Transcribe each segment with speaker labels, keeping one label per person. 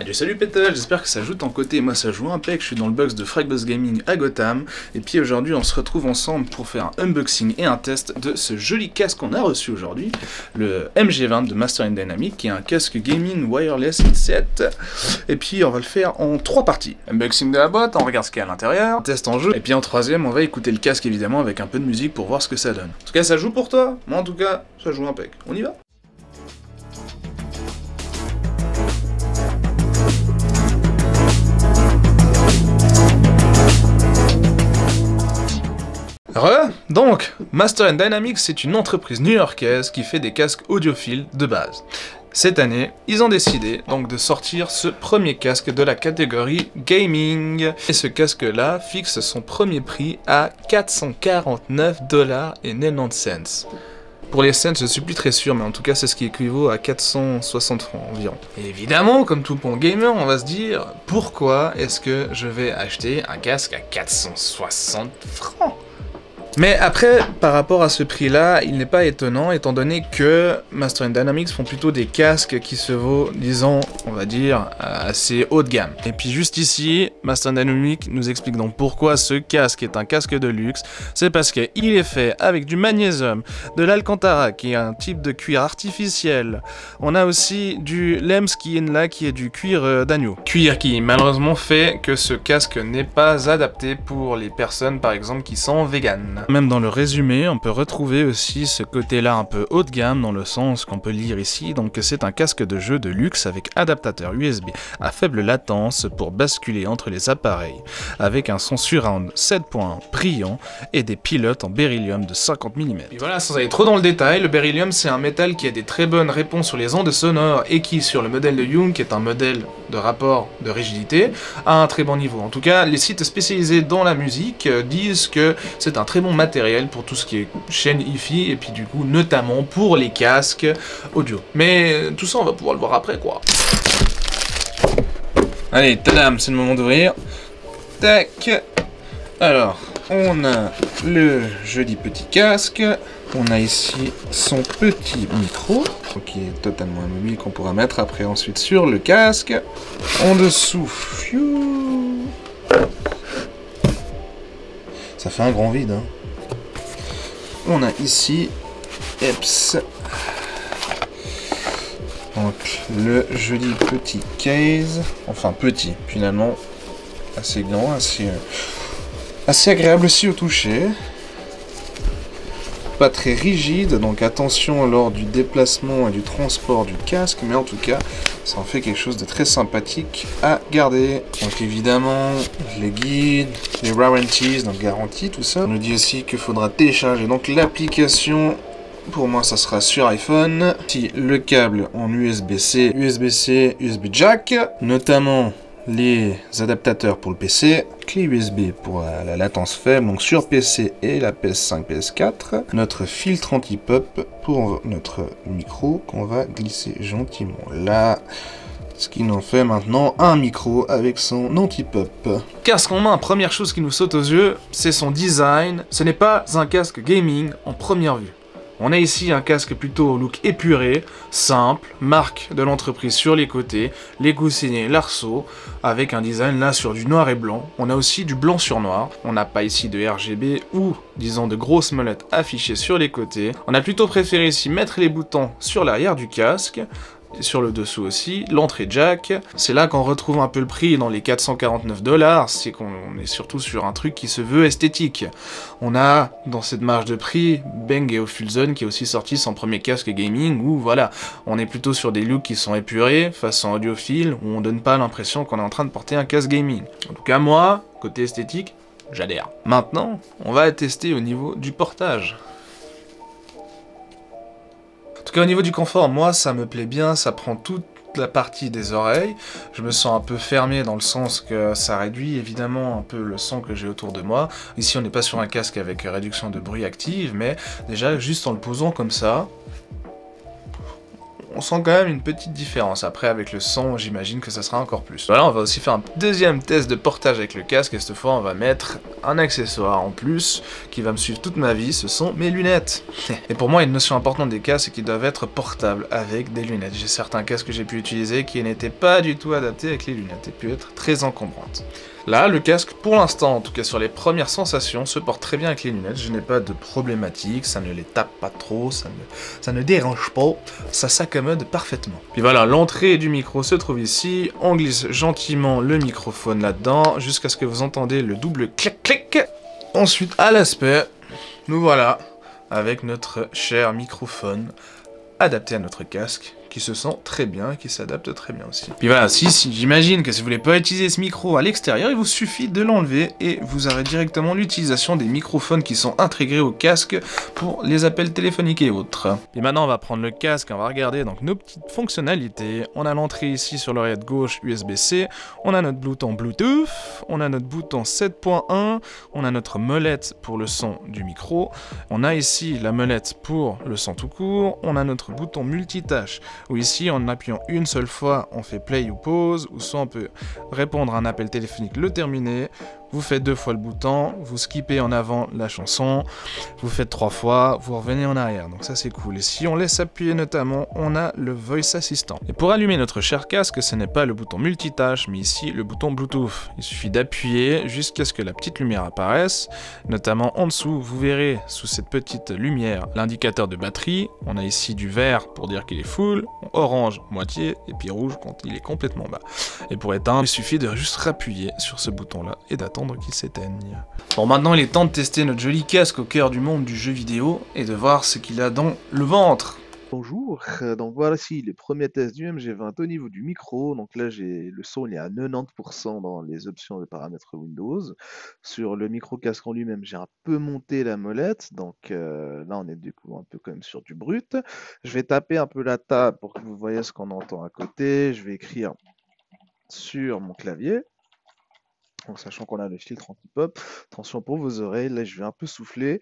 Speaker 1: Allez, salut Pétal, j'espère que ça joue de ton côté, moi ça joue impec, je suis dans le box de Fragbus Gaming à Gotham, et puis aujourd'hui on se retrouve ensemble pour faire un unboxing et un test de ce joli casque qu'on a reçu aujourd'hui, le MG20 de Master & Dynamics, qui est un casque gaming wireless headset, et puis on va le faire en 3 parties. Unboxing de la boîte, on regarde ce qu'il y a à l'intérieur, test en jeu, et puis en troisième on va écouter le casque évidemment avec un peu de musique pour voir ce que ça donne. En tout cas ça joue pour toi, moi en tout cas ça joue impec, on y va? Donc, Master & Dynamics, c'est une entreprise new-yorkaise qui fait des casques audiophiles de base. Cette année, ils ont décidé donc de sortir ce premier casque de la catégorie gaming. Et ce casque-là fixe son premier prix à 449,90 $. Pour les cents, je suis plus très sûr, mais en tout cas, c'est ce qui équivaut à 460 francs environ. Et évidemment, comme tout bon gamer, on va se dire, pourquoi est-ce que je vais acheter un casque à 460 francs ? Mais après, par rapport à ce prix-là, il n'est pas étonnant, étant donné que Master & Dynamics font plutôt des casques qui se vaut, disons, on va dire, assez haut de gamme. Et puis juste ici, Master & Dynamics nous explique donc pourquoi ce casque est un casque de luxe. C'est parce qu'il est fait avec du magnésium, de l'alcantara, qui est un type de cuir artificiel. On a aussi du lambskin, là, qui est du cuir d'agneau. Cuir qui, malheureusement, fait que ce casque n'est pas adapté pour les personnes, par exemple, qui sont véganes. Même dans le résumé, on peut retrouver aussi ce côté-là un peu haut de gamme, dans le sens qu'on peut lire ici, donc c'est un casque de jeu de luxe avec adaptateur USB à faible latence pour basculer entre les appareils, avec un son surround 7.1 brillant et des pilotes en beryllium de 50 mm. Et voilà, sans aller trop dans le détail, le beryllium c'est un métal qui a des très bonnes réponses sur les ondes sonores et qui, sur le modèle de Young, qui est un modèle de rapport de rigidité, a un très bon niveau. En tout cas, les sites spécialisés dans la musique disent que c'est un très bon matériel pour tout ce qui est chaîne hi-fi et puis du coup notamment pour les casques audio. Mais tout ça on va pouvoir le voir après quoi. Allez, tadam, c'est le moment d'ouvrir. Tac. Alors, on a le joli petit casque. On a ici son petit micro, qui est totalement mobile, qu'on pourra mettre après ensuite sur le casque. En dessous, ça fait un grand vide, hein. On a ici, EPS, donc le joli petit case, enfin petit, finalement, assez grand, assez agréable aussi au toucher. Pas très rigide, donc attention lors du déplacement et du transport du casque, mais en tout cas, ça en fait quelque chose de très sympathique à garder. Donc évidemment, les guides, les warranties, donc garantie, tout ça. On nous dit aussi qu'il faudra télécharger donc l'application. Pour moi, ça sera sur iPhone. Ici, le câble en USB-C, USB-C, USB jack, notamment les adaptateurs pour le PC, clé USB pour la latence faible, donc sur PC et la PS5, PS4, notre filtre anti-pop pour notre micro qu'on va glisser gentiment là, ce qui nous fait maintenant un micro avec son anti-pop. Casque en main, première chose qui nous saute aux yeux, c'est son design. Ce n'est pas un casque gaming en première vue. On a ici un casque plutôt au look épuré, simple, marque de l'entreprise sur les côtés, les coussinets, l'arceau, avec un design là sur du noir et blanc. On a aussi du blanc sur noir, on n'a pas ici de RGB ou, disons, de grosses molettes affichées sur les côtés. On a plutôt préféré ici mettre les boutons sur l'arrière du casque, sur le dessous aussi, l'entrée jack. C'est là qu'on retrouve un peu le prix dans les 449 $, c'est qu'on est surtout sur un truc qui se veut esthétique. On a dans cette marge de prix Bang & Olufsen qui est aussi sorti son premier casque gaming où voilà, on est plutôt sur des looks qui sont épurés, façon audiophile, où on donne pas l'impression qu'on est en train de porter un casque gaming. En tout cas moi, côté esthétique, j'adhère. Maintenant, on va tester au niveau du portage. En tout cas au niveau du confort, moi ça me plaît bien, ça prend toute la partie des oreilles. Je me sens un peu fermé dans le sens que ça réduit évidemment un peu le son que j'ai autour de moi. Ici on n'est pas sur un casque avec réduction de bruit active, mais déjà juste en le posant comme ça, on sent quand même une petite différence. Après, avec le son, j'imagine que ça sera encore plus. Voilà, on va aussi faire un deuxième test de portage avec le casque, et cette fois, on va mettre un accessoire en plus qui va me suivre toute ma vie, ce sont mes lunettes. Et pour moi, une notion importante des casques, c'est qu'ils doivent être portables avec des lunettes. J'ai certains casques que j'ai pu utiliser qui n'étaient pas du tout adaptés avec les lunettes et pu être très encombrantes. Là, le casque, pour l'instant, en tout cas sur les premières sensations, se porte très bien avec les lunettes. Je n'ai pas de problématique, ça ne les tape pas trop, ça ne dérange pas, ça s'accommode parfaitement. Puis voilà, l'entrée du micro se trouve ici. On glisse gentiment le microphone là-dedans, jusqu'à ce que vous entendez le double clic-clic. Ensuite, à l'aspect, nous voilà, avec notre cher microphone adapté à notre casque, qui se sent très bien et qui s'adapte très bien aussi. Puis voilà, si j'imagine que si vous voulez pas utiliser ce micro à l'extérieur, il vous suffit de l'enlever et vous aurez directement l'utilisation des microphones qui sont intégrés au casque pour les appels téléphoniques et autres. Et maintenant on va prendre le casque et on va regarder donc nos petites fonctionnalités. On a l'entrée ici sur l'oreillette gauche USB-C, on a notre bouton Bluetooth, on a notre bouton 7.1, on a notre molette pour le son du micro, on a ici la molette pour le son tout court, on a notre bouton multitâche où ici en appuyant une seule fois on fait play ou pause, ou soit on peut répondre à un appel téléphonique, le terminer, vous faites 2 fois le bouton, vous skippez en avant la chanson, vous faites 3 fois, vous revenez en arrière, donc ça c'est cool. Et si on laisse appuyer notamment, on a le Voice Assistant. Et pour allumer notre cher casque, ce n'est pas le bouton multitâche, mais ici le bouton Bluetooth. Il suffit d'appuyer jusqu'à ce que la petite lumière apparaisse, notamment en dessous, vous verrez sous cette petite lumière l'indicateur de batterie. On a ici du vert pour dire qu'il est full, orange moitié, et puis rouge quand il est complètement bas. Et pour éteindre, il suffit de juste rappuyer sur ce bouton-là et d'attendre qu'il s'éteigne. Bon, maintenant il est temps de tester notre joli casque au cœur du monde du jeu vidéo et de voir ce qu'il a dans le ventre.
Speaker 2: Bonjour, donc voici les premiers tests du MG20 au niveau du micro. Donc là, le son il est à 90% dans les options de paramètres Windows. Sur le micro casque en lui-même, j'ai un peu monté la molette. Donc là, on est du coup un peu quand même sur du brut. Je vais taper un peu la table pour que vous voyez ce qu'on entend à côté. Je vais écrire sur mon clavier. Donc, sachant qu'on a le filtre anti-pop. Attention pour vos oreilles, là je vais un peu souffler.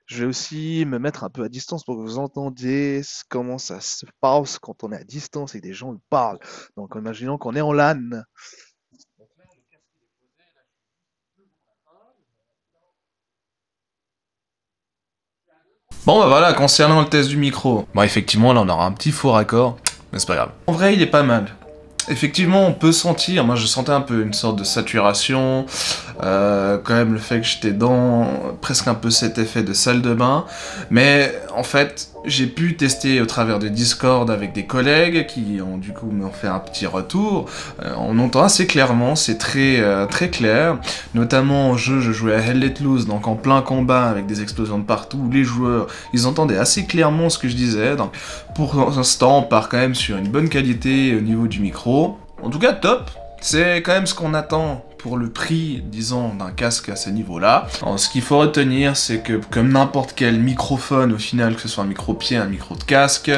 Speaker 2: Je vais aussi me mettre un peu à distance pour que vous entendiez comment ça se passe quand on est à distance et que des gens parlent. Donc imaginons qu'on est en LAN.
Speaker 1: Bon bah voilà, concernant le test du micro, bon effectivement là on aura un petit faux raccord, mais c'est pas grave. En vrai il est pas mal. Effectivement, on peut sentir, moi je sentais un peu une sorte de saturation, quand même le fait que j'étais dans presque un peu cet effet de salle de bain, mais en fait j'ai pu tester au travers de Discord avec des collègues qui ont du coup m'ont fait un petit retour, on entend assez clairement, c'est très clair, notamment en jeu je jouais à Hell Let Loose, donc en plein combat avec des explosions de partout, les joueurs ils entendaient assez clairement ce que je disais, donc pour l'instant on part quand même sur une bonne qualité au niveau du micro. En tout cas, top. C'est quand même ce qu'on attend pour le prix, disons, d'un casque à ce niveau-là. Ce qu'il faut retenir, c'est que comme n'importe quel microphone, au final, que ce soit un micro-pied, un micro de casque,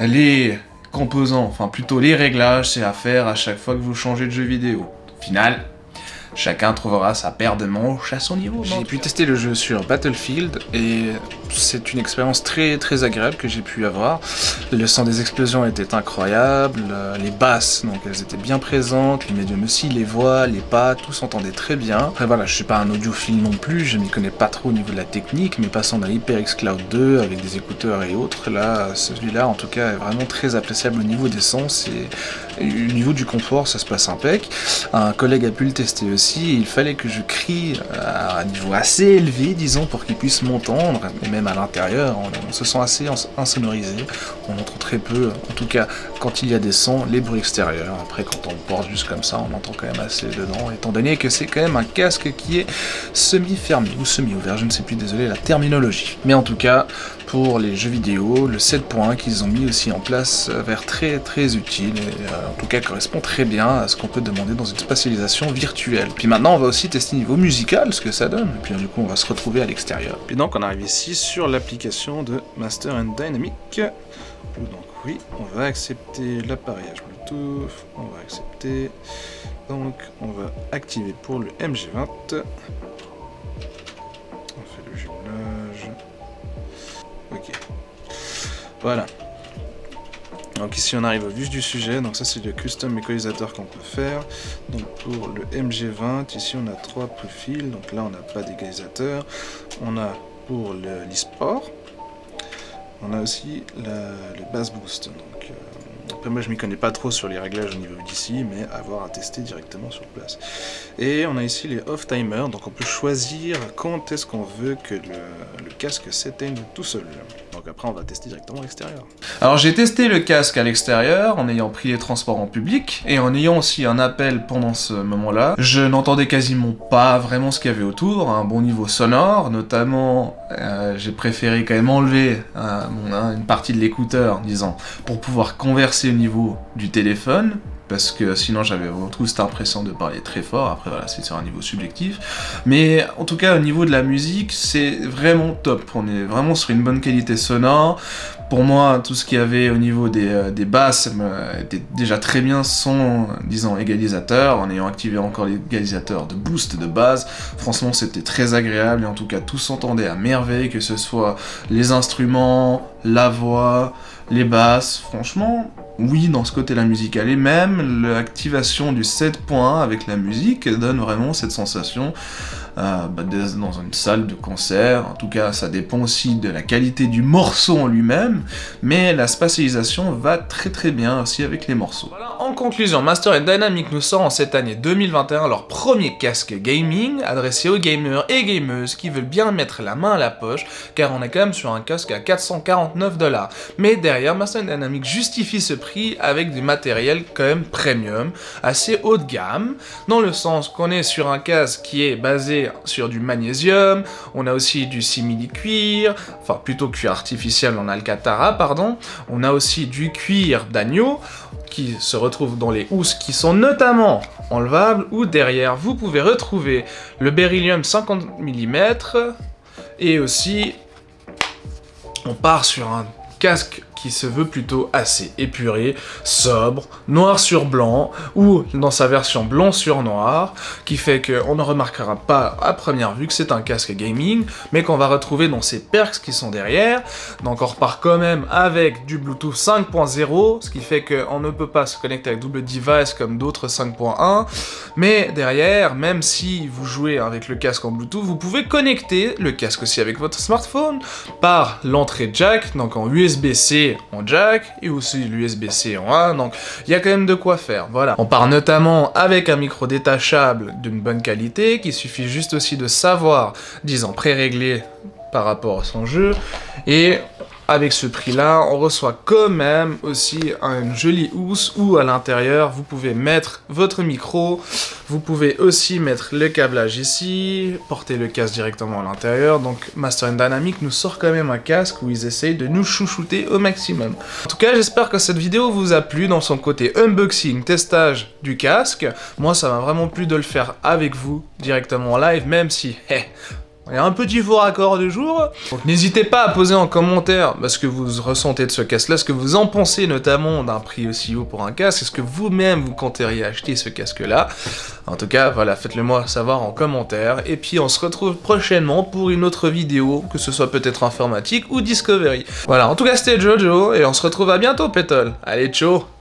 Speaker 1: les composants, enfin plutôt les réglages, c'est à faire à chaque fois que vous changez de jeu vidéo. Au final, chacun trouvera sa paire de manches à son niveau. J'ai pu tester le jeu sur Battlefield et c'est une expérience très agréable que j'ai pu avoir. Le son des explosions était incroyable, les basses, donc elles étaient bien présentes, les médiums aussi, les voix, les pas, tout s'entendait très bien. Après voilà, je suis pas un audiophile non plus, je m'y connais pas trop au niveau de la technique, mais passant d'un HyperX Cloud 2 avec des écouteurs et autres, là, celui-là en tout cas est vraiment très appréciable au niveau des sons, au niveau du confort, ça se passe impec. Un collègue a pu le tester aussi, il fallait que je crie à un niveau assez élevé, disons, pour qu'il puisse m'entendre, et même à l'intérieur, on se sent assez insonorisé, on entend très peu, en tout cas, quand il y a des sons, les bruits extérieurs. Après, quand on le porte juste comme ça, on entend quand même assez dedans, étant donné que c'est quand même un casque qui est semi-fermé, ou semi-ouvert, je ne sais plus, désolé la terminologie. Mais en tout cas, pour les jeux vidéo, le 7 points qu'ils ont mis aussi en place vers très utile, et en tout cas correspond très bien à ce qu'on peut demander dans une spatialisation virtuelle. Puis maintenant on va aussi tester niveau musical ce que ça donne, et puis du coup on va se retrouver à l'extérieur. Puis donc on arrive ici sur l'application de Master & Dynamic. Donc oui, on va accepter l'appareillage Bluetooth, on va accepter, donc on va activer pour le MG20. On fait le jumelage. Ok. Voilà. Donc ici on arrive au vif du sujet, donc ça c'est le custom équalisateur qu'on peut faire. Donc pour le MG20, ici on a 3 profils, donc là on n'a pas d'égalisateur. On a pour l'e-sport, on a aussi le bass boost. Donc, après moi je m'y connais pas trop sur les réglages au niveau d'ici, mais à voir à tester directement sur place. Et on a ici les off timers, donc on peut choisir quand est-ce qu'on veut que le casque s'éteigne tout seul. Donc après on va tester directement à l'extérieur. Alors j'ai testé le casque à l'extérieur en ayant pris les transports en public et en ayant aussi un appel pendant ce moment-là. Je n'entendais quasiment pas vraiment ce qu'il y avait autour, un bon niveau sonore, notamment j'ai préféré quand même enlever une partie de l'écouteur, disons, pour pouvoir converser au niveau du téléphone. Parce que sinon j'avais retrouvé cette impression de parler très fort, après voilà, c'est sur un niveau subjectif. Mais en tout cas au niveau de la musique, c'est vraiment top, on est vraiment sur une bonne qualité sonore. Pour moi, tout ce qu'il y avait au niveau des basses était déjà très bien sans, disons, égalisateur, en ayant activé encore l'égalisateur de boost de base. Franchement, c'était très agréable et en tout cas tout s'entendait à merveille, que ce soit les instruments, la voix, les basses, franchement... Oui, dans ce côté-là musical, et même l'activation du 7.1 avec la musique donne vraiment cette sensation dans une salle de concert. En tout cas, ça dépend aussi de la qualité du morceau en lui-même, mais la spatialisation va très très bien aussi avec les morceaux. Voilà, en conclusion, Master & Dynamic nous sort en cette année 2021 leur premier casque gaming adressé aux gamers et gameuses qui veulent bien mettre la main à la poche, car on est quand même sur un casque à 449 $. Mais derrière, Master & Dynamic justifie ce prix avec du matériel quand même premium, assez haut de gamme, dans le sens qu'on est sur un casque qui est basé sur du magnésium, on a aussi du simili-cuir, enfin plutôt cuir artificiel en alcantara, pardon, on a aussi du cuir d'agneau, qui se retrouve dans les housses qui sont notamment enlevables, ou derrière vous pouvez retrouver le beryllium 50 mm, et aussi on part sur un casque qui se veut plutôt assez épuré, sobre, noir sur blanc, ou dans sa version blanc sur noir, qui fait qu'on ne remarquera pas à première vue que c'est un casque gaming, mais qu'on va retrouver dans ces perks qui sont derrière. Donc on repart quand même avec du Bluetooth 5.0, ce qui fait qu'on ne peut pas se connecter avec double device comme d'autres 5.1, mais derrière, même si vous jouez avec le casque en Bluetooth, vous pouvez connecter le casque aussi avec votre smartphone par l'entrée jack, donc en USB-C en jack, et aussi l'USB-C en A, donc il y a quand même de quoi faire, voilà. On part notamment avec un micro détachable d'une bonne qualité, qu'il suffit juste aussi de savoir, disons, pré-régler par rapport à son jeu, et avec ce prix-là, on reçoit quand même aussi une jolie housse où à l'intérieur, vous pouvez mettre votre micro, vous pouvez aussi mettre le câblage ici, porter le casque directement à l'intérieur. Donc Master & Dynamic nous sort quand même un casque où ils essayent de nous chouchouter au maximum. En tout cas, j'espère que cette vidéo vous a plu dans son côté unboxing, testage du casque. Moi, ça m'a vraiment plu de le faire avec vous directement en live, même si... il y a un petit faux raccord du jour, donc n'hésitez pas à poser en commentaire ce que vous ressentez de ce casque-là, ce que vous en pensez notamment d'un prix aussi haut pour un casque, est-ce que vous-même vous compteriez acheter ce casque-là? En tout cas, voilà, faites-le moi savoir en commentaire, et puis on se retrouve prochainement pour une autre vidéo, que ce soit peut-être informatique ou Discovery. Voilà, en tout cas c'était Jojo, et on se retrouve à bientôt, Pétole. Allez, ciao!